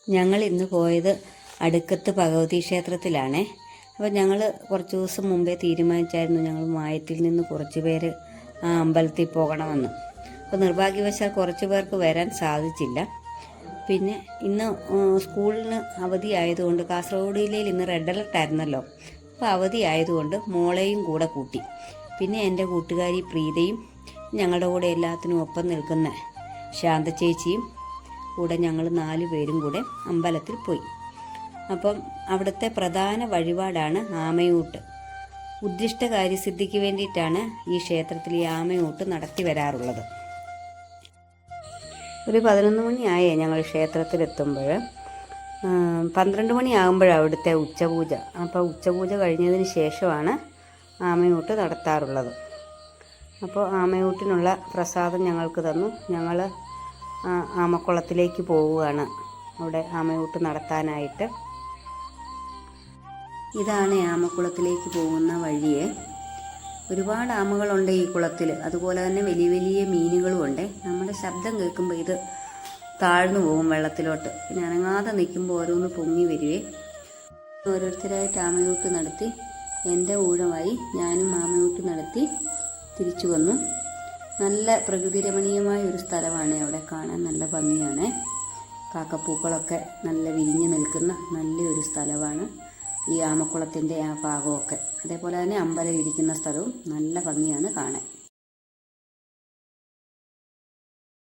ഞങ്ങൾ ഇന്ന് പോയത് അടുക്കത്ത് ഭഗവതി ക്ഷേത്രത്തിലാണേ. അപ്പോൾ ഞങ്ങൾ കുറച്ച് ദിവസം മുമ്പേ തീരുമാനിച്ചായിരുന്നു ഞങ്ങൾ മായത്തിൽ നിന്ന് കുറച്ച് പേര് ആ അമ്പലത്തിൽ പോകണമെന്ന്. അപ്പോൾ നിർഭാഗ്യവശാൽ കുറച്ച് പേർക്ക് വരാൻ സാധിച്ചില്ല. പിന്നെ ഇന്ന് സ്കൂളിന് അവധി ആയതുകൊണ്ട് കാസർഗോഡ് ജില്ലയിൽ ഇന്ന് റെഡ് അലർട്ട് ആയിരുന്നല്ലോ. അപ്പോൾ അവധി ആയതുകൊണ്ട് മോളെയും കൂടെ കൂട്ടി. പിന്നെ എൻ്റെ കൂട്ടുകാരി പ്രീതയും ഞങ്ങളുടെ കൂടെ എല്ലാത്തിനും ഒപ്പം നിൽക്കുന്ന ശാന്ത ചേച്ചിയും കൂടെ ഞങ്ങൾ 4 പേരും കൂടെ അമ്പലത്തിൽ പോയി. അപ്പം അവിടുത്തെ പ്രധാന വഴിപാടാണ് ആമയൂട്ട്. ഉദ്ദിഷ്ട കാര്യസിദ്ധിക്ക് വേണ്ടിയിട്ടാണ് ഈ ക്ഷേത്രത്തിൽ ഈ ആമയൂട്ട് നടത്തി വരാറുള്ളത്. ഒരു 11 മണിയായേ ഞങ്ങൾ ക്ഷേത്രത്തിലെത്തുമ്പോൾ. 12 മണിയാകുമ്പോഴാണ് അവിടുത്തെ ഉച്ചപൂജ. അപ്പോൾ ഉച്ചപൂജ കഴിഞ്ഞതിന് ശേഷമാണ് ആമയൂട്ട് നടത്താറുള്ളത്. അപ്പോൾ ആമയൂട്ടിനുള്ള പ്രസാദം ഞങ്ങൾക്ക് തന്നു. ഞങ്ങൾ ആമക്കുളത്തിലേക്ക് പോവുകയാണ് അവിടെ ആമയൂട്ട് നടത്താനായിട്ട്. ഇതാണ് ആമക്കുളത്തിലേക്ക് പോകുന്ന വഴിയെ. ഒരുപാട് ആമകളുണ്ട് ഈ കുളത്തിൽ. അതുപോലെ തന്നെ വലിയ വലിയ മീനുകളുമുണ്ട്. നമ്മുടെ ശബ്ദം കേൾക്കുമ്പോൾ ഇത് താഴ്ന്നു പോകും വെള്ളത്തിലോട്ട്. പിന്നെ അനങ്ങാതെ നിൽക്കുമ്പോൾ ഓരോന്ന് പൊങ്ങി വരുവേ. ഓരോരുത്തരായിട്ട് ആമയൂട്ട് നടത്തി. എൻ്റെ ഊഴമായി ഞാനും ആമയൂട്ട് നടത്തി തിരിച്ചു വന്നു. നല്ല പ്രകൃതി രമണീയമായ ഒരു സ്ഥലമാണ്. അവിടെ കാണാൻ നല്ല ഭംഗിയാണ്. കാക്കപ്പൂക്കളൊക്കെ നല്ല വിരിഞ്ഞു നിൽക്കുന്ന നല്ലൊരു സ്ഥലമാണ് ഈ ആമക്കുളത്തിൻ്റെ ആ ഭാഗമൊക്കെ. അതേപോലെ തന്നെ അമ്പലം ഇരിക്കുന്ന സ്ഥലവും നല്ല ഭംഗിയാണ് കാണാൻ.